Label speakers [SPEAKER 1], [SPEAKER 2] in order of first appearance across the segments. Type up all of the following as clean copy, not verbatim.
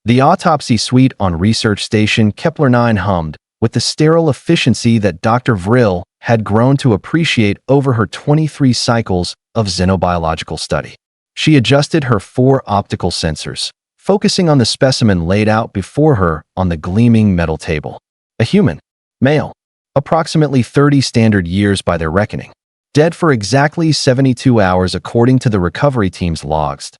[SPEAKER 1] The autopsy suite on Research Station Kepler-Nine hummed with the sterile efficiency that Dr. Vrill had grown to appreciate over her 23 cycles of xenobiological study. She adjusted her 4 optical sensors, focusing on the specimen laid out before her on the gleaming metal table. A human, male, approximately 30 standard years by their reckoning, dead for exactly 72 hours according to the recovery team's logs,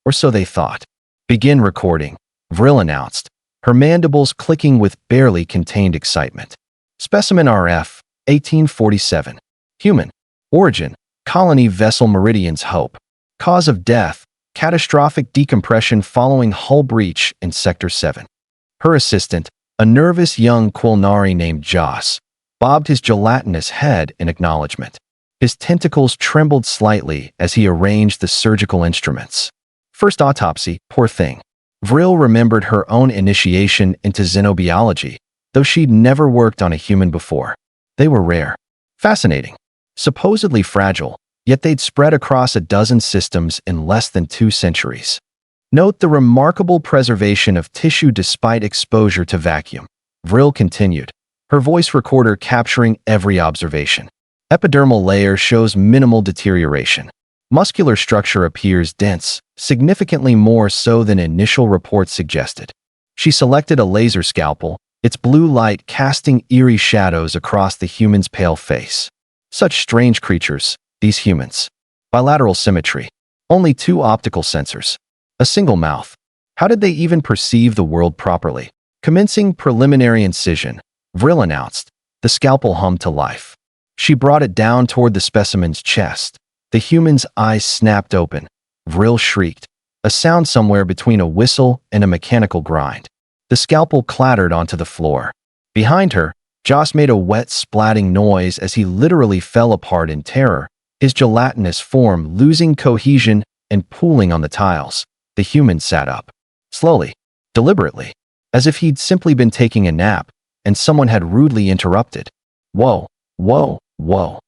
[SPEAKER 1] or so they thought. Begin recording, Vrill announced, her mandibles clicking with barely contained excitement. Specimen RF, 1847. Human. Origin, colony vessel Meridian's Hope. Cause of death, catastrophic decompression following hull breach in Sector 7. Her assistant, a nervous young Quilnari named Joss, bobbed his gelatinous head in acknowledgement. His tentacles trembled slightly as he arranged the surgical instruments. First autopsy, poor thing. Vrill remembered her own initiation into xenobiology, though she'd never worked on a human before. They were rare. Fascinating. Supposedly fragile, yet they'd spread across a dozen systems in less than 2 centuries. Note the remarkable preservation of tissue despite exposure to vacuum. Vrill continued, her voice recorder capturing every observation. Epidermal layer shows minimal deterioration. Muscular structure appears dense, significantly more so than initial reports suggested. She selected a laser scalpel, its blue light casting eerie shadows across the human's pale face. Such strange creatures, these humans. Bilateral symmetry. Only 2 optical sensors. A single mouth. How did they even perceive the world properly? Commencing preliminary incision, Vrill announced. The scalpel hummed to life. She brought it down toward the specimen's chest. The human's eyes snapped open. Vrill shrieked, a sound somewhere between a whistle and a mechanical grind. The scalpel clattered onto the floor. Behind her, Joss made a wet splatting noise as he literally fell apart in terror, his gelatinous form losing cohesion and pooling on the tiles. The human sat up. Slowly, deliberately, as if he'd simply been taking a nap, and someone had rudely interrupted. Whoa, whoa, whoa,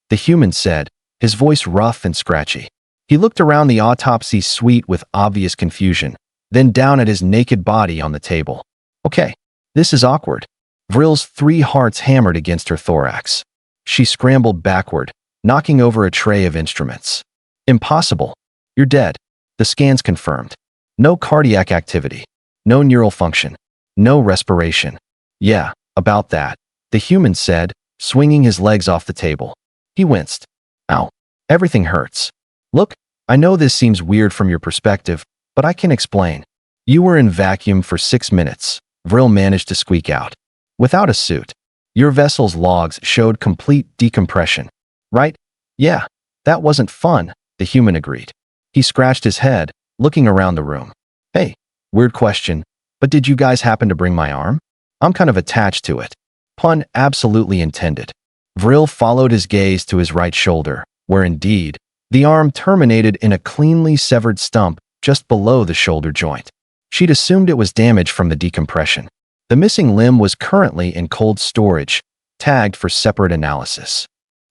[SPEAKER 1] the human said, his voice rough and scratchy. He looked around the autopsy suite with obvious confusion, then down at his naked body on the table. Okay, this is awkward. Vrill's 3 hearts hammered against her thorax. She scrambled backward, knocking over a tray of instruments. Impossible. You're dead. The scans confirmed. No cardiac activity. No neural function. No respiration. Yeah, about that, the human said, swinging his legs off the table. He winced. Ow. Everything hurts. Look, I know this seems weird from your perspective, but I can explain. You were in vacuum for 6 minutes, Vrill managed to squeak out. Without a suit. Your vessel's logs showed complete decompression. Right? Yeah, that wasn't fun, the human agreed. He scratched his head, looking around the room. Hey, weird question, but did you guys happen to bring my arm? I'm kind of attached to it. Pun absolutely intended. Vrill followed his gaze to his right shoulder, where indeed, the arm terminated in a cleanly severed stump just below the shoulder joint. She'd assumed it was damaged from the decompression. The missing limb was currently in cold storage, tagged for separate analysis.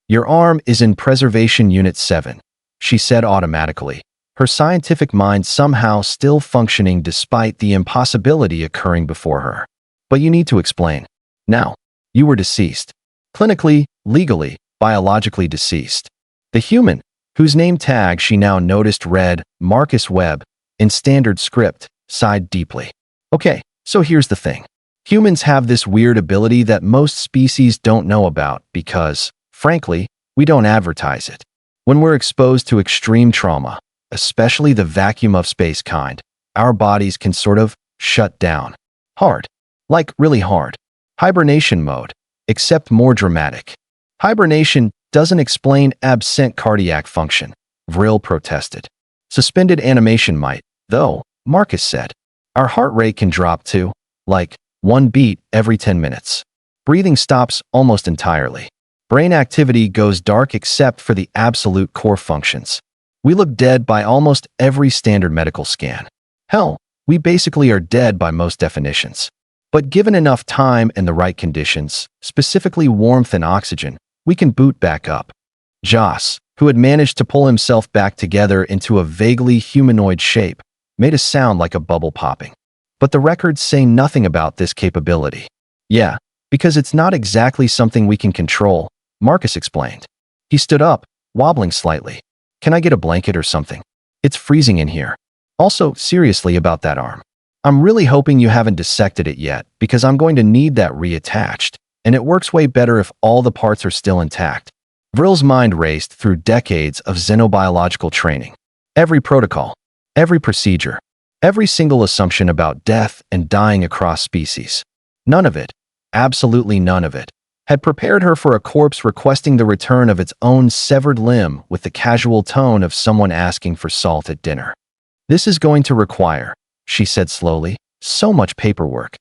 [SPEAKER 1] Your arm is in Preservation Unit 7, she said automatically, her scientific mind somehow still functioning despite the impossibility occurring before her. But you need to explain. Now, you were deceased. Clinically, legally, biologically deceased. The human, whose name tag she now noticed read Marcus Webb in standard script, sighed deeply. Okay, so here's the thing. Humans have this weird ability that most species don't know about because, frankly, we don't advertise it. When we're exposed to extreme trauma, especially the vacuum of space kind, our bodies can sort of shut down. Hard. Like really hard. Hibernation mode, except more dramatic. Hibernation doesn't explain absent cardiac function, Vrill protested. Suspended animation might, though, Marcus said. Our heart rate can drop to, like, 1 beat every 10 minutes. Breathing stops almost entirely. Brain activity goes dark except for the absolute core functions. We look dead by almost every standard medical scan. Hell, we basically are dead by most definitions. But given enough time and the right conditions, specifically warmth and oxygen, we can boot back up. Joss, who had managed to pull himself back together into a vaguely humanoid shape, made a sound like a bubble popping. But the records say nothing about this capability. Yeah, because it's not exactly something we can control, Marcus explained. He stood up, wobbling slightly. Can I get a blanket or something? It's freezing in here. Also, seriously about that arm. I'm really hoping you haven't dissected it yet, because I'm going to need that reattached, and it works way better if all the parts are still intact. Vrill's mind raced through decades of xenobiological training. Every protocol, every procedure, every single assumption about death and dying across species. None of it, absolutely none of it, had prepared her for a corpse requesting the return of its own severed limb with the casual tone of someone asking for salt at dinner. This is going to require, she said slowly, so much paperwork.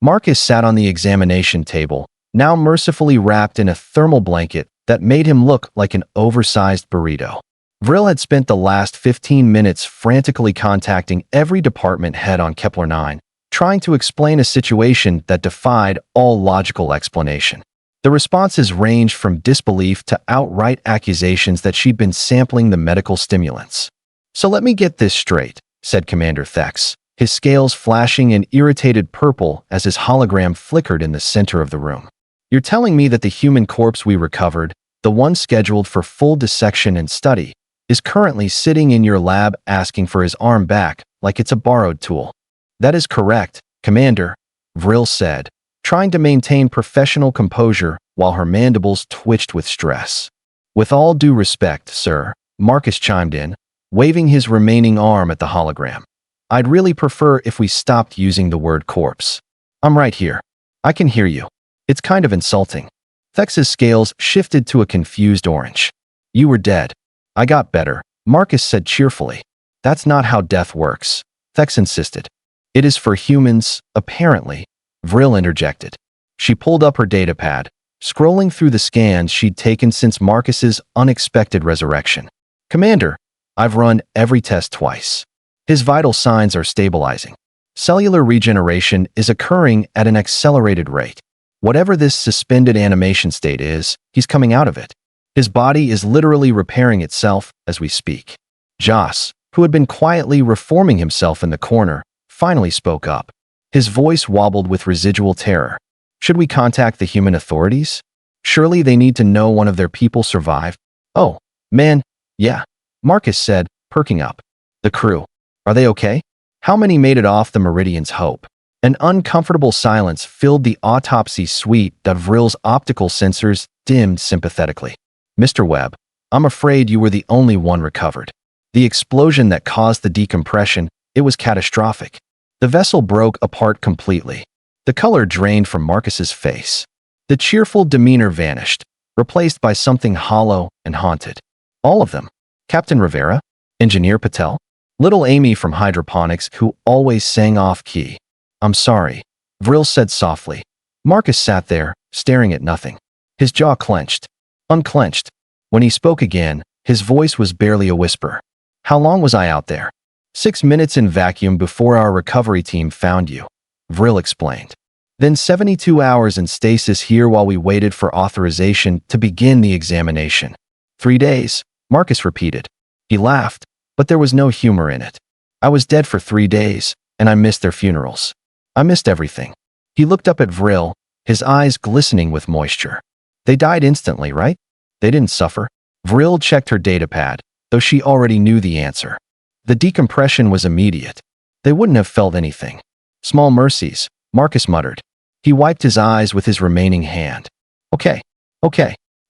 [SPEAKER 1] Marcus sat on the examination table, now mercifully wrapped in a thermal blanket that made him look like an oversized burrito. Vrill had spent the last 15 minutes frantically contacting every department head on Kepler-Nine, trying to explain a situation that defied all logical explanation. The responses ranged from disbelief to outright accusations that she'd been sampling the medical stimulants. So let me get this straight, said Commander Thex, his scales flashing an irritated purple as his hologram flickered in the center of the room. You're telling me that the human corpse we recovered, the one scheduled for full dissection and study, is currently sitting in your lab asking for his arm back like it's a borrowed tool. That is correct, Commander, Vrill said, trying to maintain professional composure while her mandibles twitched with stress. With all due respect, sir, Marcus chimed in, waving his remaining arm at the hologram. I'd really prefer if we stopped using the word corpse. I'm right here. I can hear you. It's kind of insulting. Thex's scales shifted to a confused orange. You were dead. I got better, Marcus said cheerfully. That's not how death works, Thex insisted. It is for humans, apparently, Vrill interjected. She pulled up her datapad, scrolling through the scans she'd taken since Marcus's unexpected resurrection. Commander, I've run every test twice. His vital signs are stabilizing. Cellular regeneration is occurring at an accelerated rate. Whatever this suspended animation state is, he's coming out of it. His body is literally repairing itself as we speak. Joss, who had been quietly reforming himself in the corner, finally spoke up. His voice wobbled with residual terror. Should we contact the human authorities? Surely they need to know one of their people survived. Oh, man, yeah, Marcus said, perking up. The crew. Are they okay? How many made it off the Meridian's Hope? An uncomfortable silence filled the autopsy suite that Vrill's optical sensors dimmed sympathetically. Mr. Webb, I'm afraid you were the only one recovered. The explosion that caused the decompression, it was catastrophic. The vessel broke apart completely. The color drained from Marcus's face. The cheerful demeanor vanished, replaced by something hollow and haunted. All of them. Captain Rivera? Engineer Patel? Little Amy from hydroponics who always sang off-key. I'm sorry, Vrill said softly. Marcus sat there, staring at nothing. His jaw clenched. Unclenched. When he spoke again, his voice was barely a whisper. How long was I out there? 6 minutes in vacuum before our recovery team found you, Vrill explained. Then 72 hours in stasis here while we waited for authorization to begin the examination. 3 days, Marcus repeated. He laughed, but there was no humor in it. I was dead for 3 days, and I missed their funerals. I missed everything. He looked up at Vrill, his eyes glistening with moisture. They died instantly, right? They didn't suffer. Vrill checked her datapad, though she already knew the answer. The decompression was immediate. They wouldn't have felt anything. Small mercies, Marcus muttered. He wiped his eyes with his remaining hand. Okay.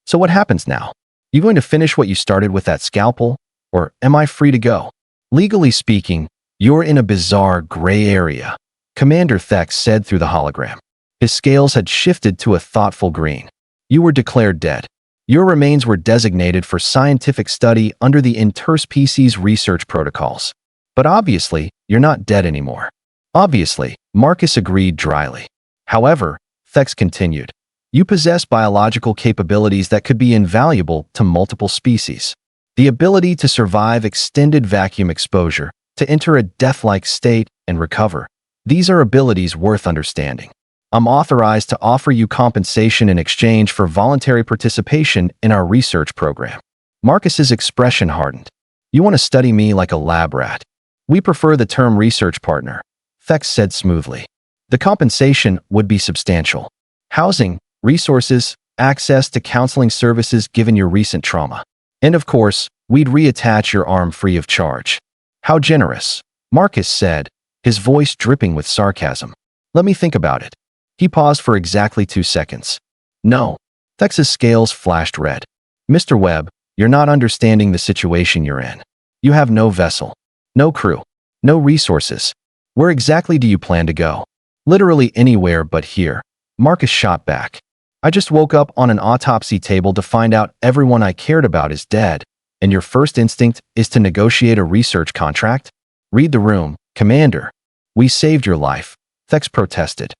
[SPEAKER 1] So what happens now? You going to finish what you started with that scalpel? Or am I free to go? Legally speaking, you're in a bizarre gray area, Commander Thex said through the hologram. His scales had shifted to a thoughtful green. You were declared dead. Your remains were designated for scientific study under the interspecies research protocols. But obviously, you're not dead anymore. Obviously, Marcus agreed dryly. However, Thex continued, you possess biological capabilities that could be invaluable to multiple species. The ability to survive extended vacuum exposure, to enter a death-like state and recover. These are abilities worth understanding. I'm authorized to offer you compensation in exchange for voluntary participation in our research program. Marcus's expression hardened. You want to study me like a lab rat? We prefer the term research partner, Thex said smoothly. The compensation would be substantial. Housing, resources, access to counseling services given your recent trauma. And of course, we'd reattach your arm free of charge. How generous, Marcus said, his voice dripping with sarcasm. Let me think about it. He paused for exactly 2 seconds. No. Thex's scales flashed red. Mr. Webb, you're not understanding the situation you're in. You have no vessel, no crew, no resources. Where exactly do you plan to go? Literally anywhere but here. Marcus shot back. I just woke up on an autopsy table to find out everyone I cared about is dead, and your first instinct is to negotiate a research contract? Read the room, Commander. We saved your life, Thex protested.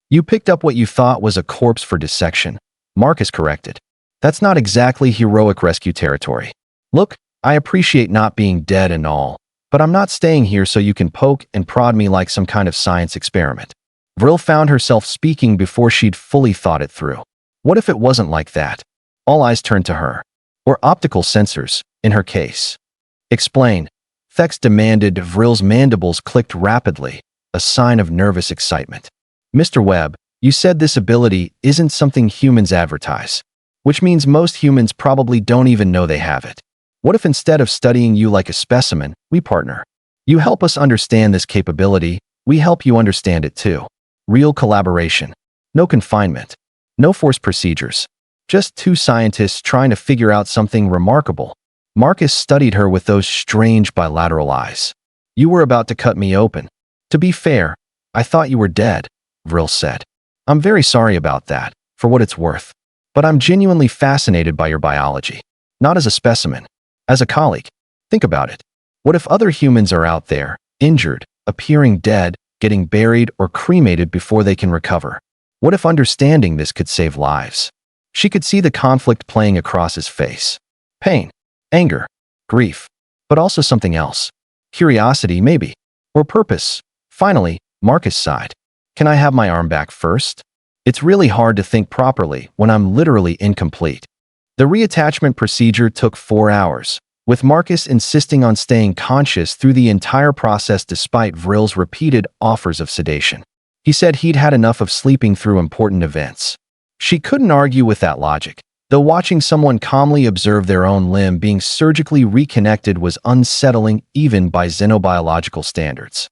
[SPEAKER 1] You picked up what you thought was a corpse for dissection, Marcus corrected. That's not exactly heroic rescue territory. Look, I appreciate not being dead and all, but I'm not staying here so you can poke and prod me like some kind of science experiment. Vrill found herself speaking before she'd fully thought it through. What if it wasn't like that? All eyes turned to her. Or optical sensors, in her case. Explain. Thex demanded. Vrill's mandibles clicked rapidly, a sign of nervous excitement. Mr. Webb, you said this ability isn't something humans advertise, which means most humans probably don't even know they have it. What if instead of studying you like a specimen, we partner? You help us understand this capability, we help you understand it too. Real collaboration. No confinement. No forced procedures. Just 2 scientists trying to figure out something remarkable. Marcus studied her with those strange bilateral eyes. You were about to cut me open. To be fair, I thought you were dead, Vrill said. I'm very sorry about that, for what it's worth. But I'm genuinely fascinated by your biology. Not as a specimen. As a colleague. Think about it. What if other humans are out there, injured, appearing dead, getting buried or cremated before they can recover? What if understanding this could save lives? She could see the conflict playing across his face. Pain, anger, grief, but also something else. Curiosity, maybe. Or purpose. Finally, Marcus sighed. Can I have my arm back first? It's really hard to think properly when I'm literally incomplete. The reattachment procedure took 4 hours, with Marcus insisting on staying conscious through the entire process despite Vrill's repeated offers of sedation. He said he'd had enough of sleeping through important events. She couldn't argue with that logic, though watching someone calmly observe their own limb being surgically reconnected was unsettling even by xenobiological standards.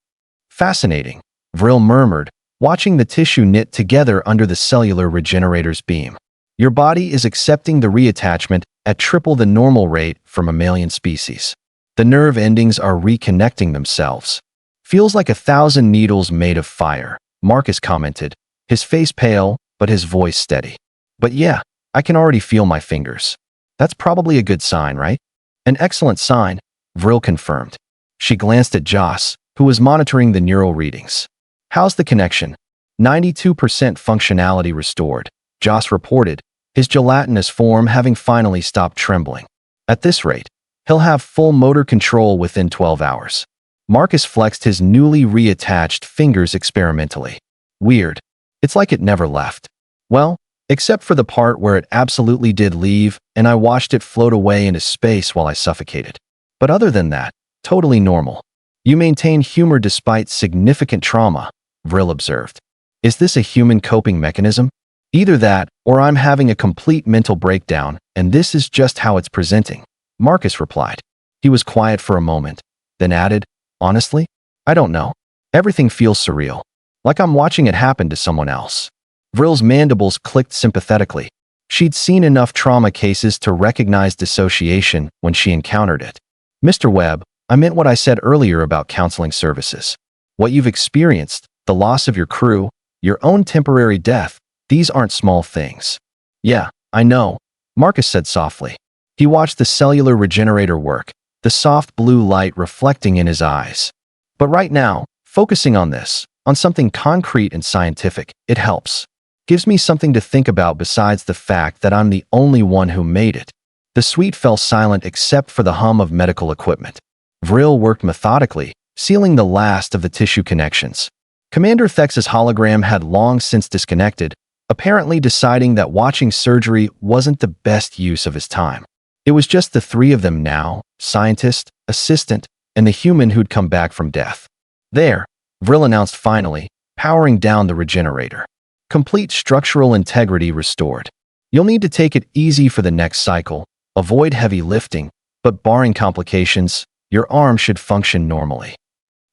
[SPEAKER 1] Fascinating, Vrill murmured, watching the tissue knit together under the cellular regenerator's beam. Your body is accepting the reattachment at triple the normal rate for mammalian species. The nerve endings are reconnecting themselves. Feels like 1,000 needles made of fire, Marcus commented, his face pale, but his voice steady. But yeah, I can already feel my fingers. That's probably a good sign, right? An excellent sign, Vrill confirmed. She glanced at Joss, who was monitoring the neural readings. How's the connection? 92% functionality restored, Joss reported, his gelatinous form having finally stopped trembling. At this rate, he'll have full motor control within 12 hours. Marcus flexed his newly reattached fingers experimentally. Weird. It's like it never left. Well, except for the part where it absolutely did leave, and I watched it float away into space while I suffocated. But other than that, totally normal. You maintain humor despite significant trauma, Vrill observed. Is this a human coping mechanism? Either that, or I'm having a complete mental breakdown, and this is just how it's presenting, Marcus replied. He was quiet for a moment, then added, honestly, I don't know. Everything feels surreal. Like I'm watching it happen to someone else. Vrill's mandibles clicked sympathetically. She'd seen enough trauma cases to recognize dissociation when she encountered it. Mr. Webb, I meant what I said earlier about counseling services. What you've experienced, the loss of your crew, your own temporary death, these aren't small things. Yeah, I know, Marcus said softly. He watched the cellular regenerator work, the soft blue light reflecting in his eyes. But right now, focusing on this, on something concrete and scientific, it helps. Gives me something to think about besides the fact that I'm the only one who made it. The suite fell silent except for the hum of medical equipment. Vrill worked methodically, sealing the last of the tissue connections. Commander Thex's hologram had long since disconnected, apparently deciding that watching surgery wasn't the best use of his time. It was just the 3 of them now, scientist, assistant, and the human who'd come back from death. There, Vrill announced finally, powering down the regenerator. Complete structural integrity restored. You'll need to take it easy for the next cycle, avoid heavy lifting, but barring complications, your arm should function normally.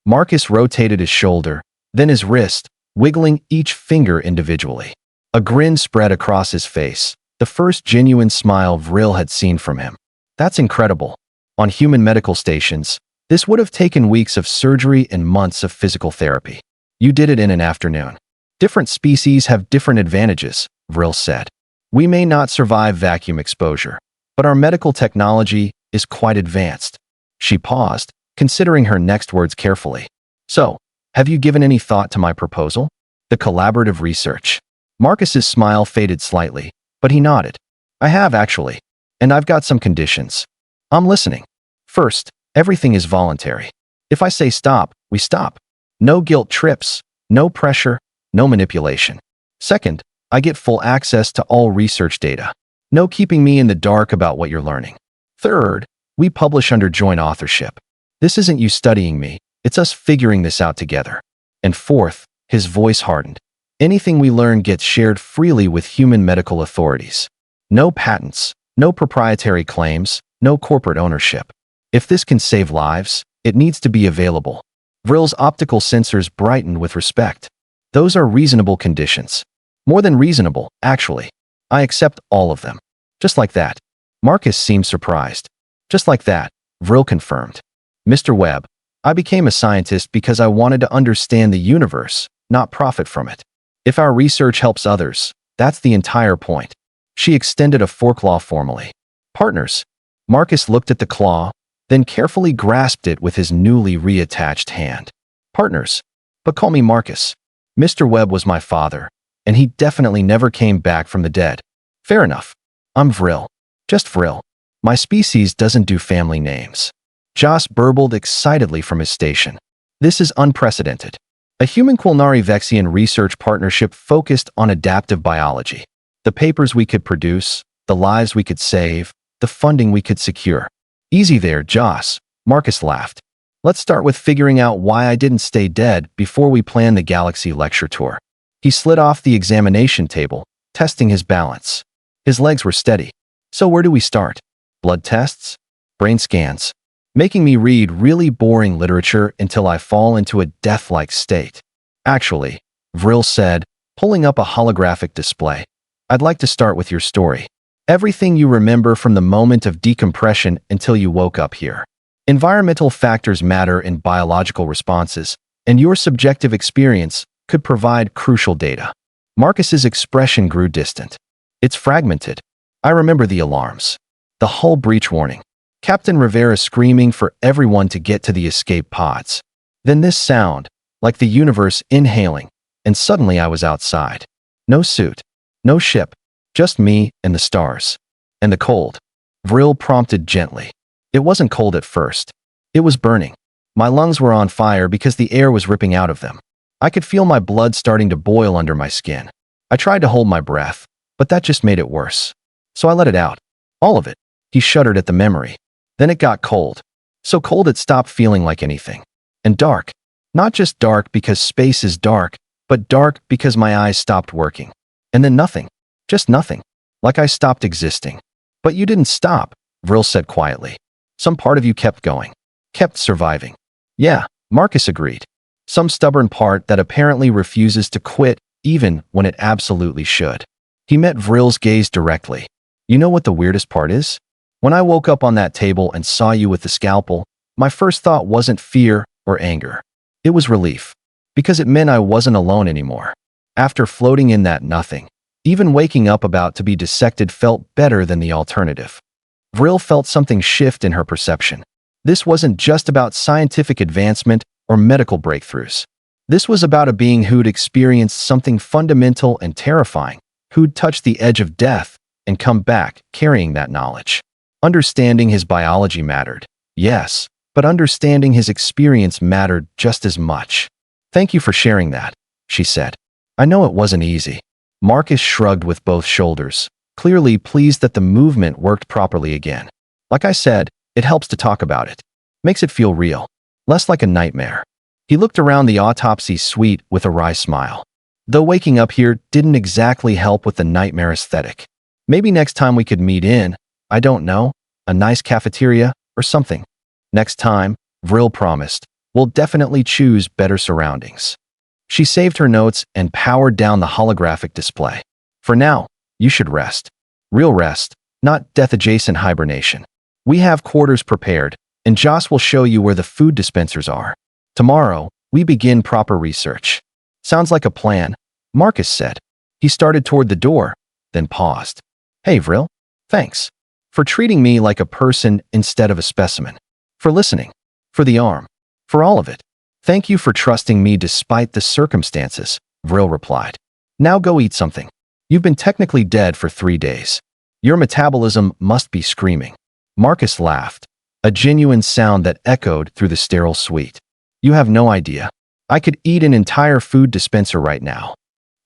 [SPEAKER 1] Marcus rotated his shoulder, then his wrist, wiggling each finger individually. A grin spread across his face, the first genuine smile Vrill had seen from him. That's incredible. On human medical stations, this would have taken weeks of surgery and months of physical therapy. You did it in an afternoon. Different species have different advantages, Vrill said. We may not survive vacuum exposure, but our medical technology is quite advanced. She paused, considering her next words carefully. So, have you given any thought to my proposal? The collaborative research. Marcus's smile faded slightly, but he nodded. I have actually, and I've got some conditions. I'm listening. First, everything is voluntary. If I say stop, we stop. No guilt trips, no pressure, no manipulation. Second, I get full access to all research data. No keeping me in the dark about what you're learning. Third, we publish under joint authorship. This isn't you studying me, it's us figuring this out together. And fourth, his voice hardened. Anything we learn gets shared freely with human medical authorities. No patents, no proprietary claims, no corporate ownership. If this can save lives, it needs to be available. Vrill's optical sensors brightened with respect. Those are reasonable conditions. More than reasonable, actually. I accept all of them. Just like that. Marcus seemed surprised. Just like that, Vrill confirmed. Mr. Webb, I became a scientist because I wanted to understand the universe, not profit from it. If our research helps others, that's the entire point. She extended a foreclaw formally. Partners. Marcus looked at the claw, then carefully grasped it with his newly reattached hand. Partners. But call me Marcus. Mr. Webb was my father, and he definitely never came back from the dead. Fair enough. I'm Vrill. Just Vrill. My species doesn't do family names. Joss burbled excitedly from his station. This is unprecedented. A human culinary vaccine research partnership focused on adaptive biology. The papers we could produce, the lives we could save, the funding we could secure. Easy there, Joss, Marcus laughed. Let's start with figuring out why I didn't stay dead before we planned the Galaxy lecture tour. He slid off the examination table, testing his balance. His legs were steady. So where do we start? Blood tests? Brain scans? Making me read really boring literature until I fall into a death-like state. Actually, Vrill said, pulling up a holographic display. I'd like to start with your story. Everything you remember from the moment of decompression until you woke up here. Environmental factors matter in biological responses, and your subjective experience could provide crucial data. Marcus's expression grew distant. It's fragmented. I remember the alarms. The hull breach warning. Captain Rivera screaming for everyone to get to the escape pods. Then this sound, like the universe inhaling, and suddenly I was outside. No suit. No ship. Just me and the stars. And the cold. Vrill prompted gently. It wasn't cold at first. It was burning. My lungs were on fire because the air was ripping out of them. I could feel my blood starting to boil under my skin. I tried to hold my breath, but that just made it worse. So I let it out. All of it. He shuddered at the memory. Then it got cold. So cold it stopped feeling like anything. And dark. Not just dark because space is dark, but dark because my eyes stopped working. And then nothing. Just nothing. Like I stopped existing. But you didn't stop, Vrill said quietly. Some part of you kept going. Kept surviving. Yeah, Marcus agreed. Some stubborn part that apparently refuses to quit even when it absolutely should. He met Vrill's gaze directly. You know what the weirdest part is? When I woke up on that table and saw you with the scalpel, my first thought wasn't fear or anger. It was relief. Because it meant I wasn't alone anymore. After floating in that nothing, even waking up about to be dissected felt better than the alternative. Vrill felt something shift in her perception. This wasn't just about scientific advancement or medical breakthroughs. This was about a being who'd experienced something fundamental and terrifying, who'd touched the edge of death and come back carrying that knowledge. Understanding his biology mattered, yes, but understanding his experience mattered just as much. Thank you for sharing that, she said. I know it wasn't easy. Marcus shrugged with both shoulders, clearly pleased that the movement worked properly again. Like I said, it helps to talk about it. Makes it feel real. Less like a nightmare. He looked around the autopsy suite with a wry smile. Though waking up here didn't exactly help with the nightmare aesthetic. Maybe next time we could meet in, I don't know, a nice cafeteria or something. Next time, Vrill promised, we'll definitely choose better surroundings. She saved her notes and powered down the holographic display. For now, you should rest. Real rest, not death-adjacent hibernation. We have quarters prepared, and Joss will show you where the food dispensers are. Tomorrow, we begin proper research. Sounds like a plan, Marcus said. He started toward the door, then paused. Hey, Vrill. Thanks. For treating me like a person instead of a specimen. For listening. For the arm. For all of it. Thank you for trusting me despite the circumstances, Vrill replied. Now go eat something. You've been technically dead for 3 days. Your metabolism must be screaming. Marcus laughed, a genuine sound that echoed through the sterile suite. You have no idea. I could eat an entire food dispenser right now.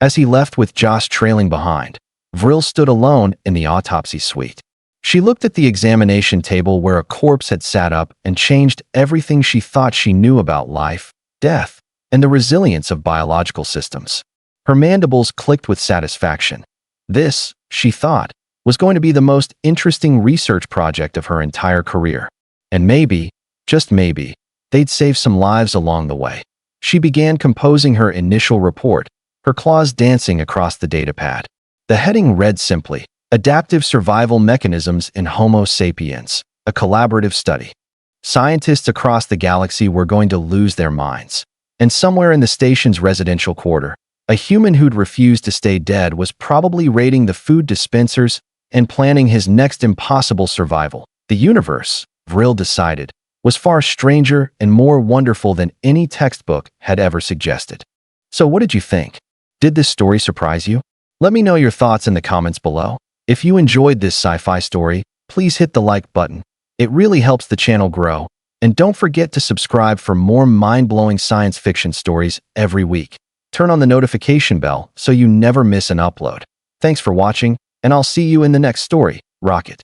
[SPEAKER 1] As he left with Joss trailing behind, Vrill stood alone in the autopsy suite. She looked at the examination table where a corpse had sat up and changed everything she thought she knew about life, death, and the resilience of biological systems. Her mandibles clicked with satisfaction. This, she thought, was going to be the most interesting research project of her entire career. And maybe, just maybe, they'd save some lives along the way. She began composing her initial report, her claws dancing across the datapad. The heading read simply, Adaptive Survival Mechanisms in Homo sapiens, a collaborative study. Scientists across the galaxy were going to lose their minds. And somewhere in the station's residential quarter, a human who'd refused to stay dead was probably raiding the food dispensers and planning his next impossible survival. The universe, Vrill decided, was far stranger and more wonderful than any textbook had ever suggested. So what did you think? Did this story surprise you? Let me know your thoughts in the comments below. If you enjoyed this sci-fi story, please hit the like button. It really helps the channel grow. And don't forget to subscribe for more mind-blowing science fiction stories every week. Turn on the notification bell so you never miss an upload. Thanks for watching, and I'll see you in the next story. Rocket.